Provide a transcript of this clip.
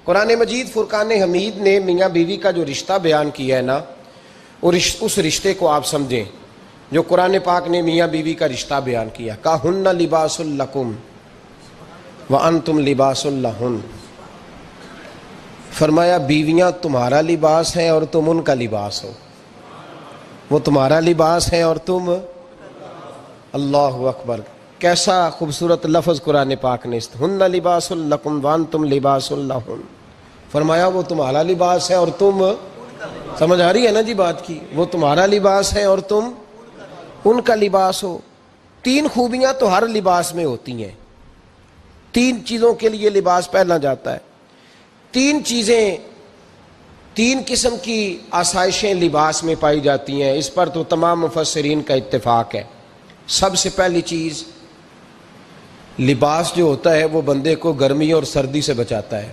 قرآن مجید فرقان حمید نے میاں بیوی کا جو رشتہ بیان کیا ہے نا، اور اس رشتے کو آپ سمجھیں جو قرآن پاک نے میاں بیوی کا رشتہ بیان کیا، کہن لباس لکم وانتم لباس لہن، فرمایا بیویاں تمہارا لباس ہیں اور تم ان کا لباس ہو، وہ تمہارا لباس ہے اور تم، اللہ اکبر، کیسا خوبصورت لفظ قرآن پاک نے، ہن لباس لکم وانتم لباس لہن، فرمایا وہ تمہارا لباس ہے اور تم، سمجھ آ رہی ہے نا جی بات کی، وہ تمہارا لباس ہے اور تم ان کا لباس ہو۔ تین خوبیاں تو ہر لباس میں ہوتی ہیں، تین چیزوں کے لیے لباس پہنا جاتا ہے، تین چیزیں، تین قسم کی آسائشیں لباس میں پائی جاتی ہیں، اس پر تو تمام مفسرین کا اتفاق ہے۔ سب سے پہلی چیز، لباس جو ہوتا ہے وہ بندے کو گرمی اور سردی سے بچاتا ہے۔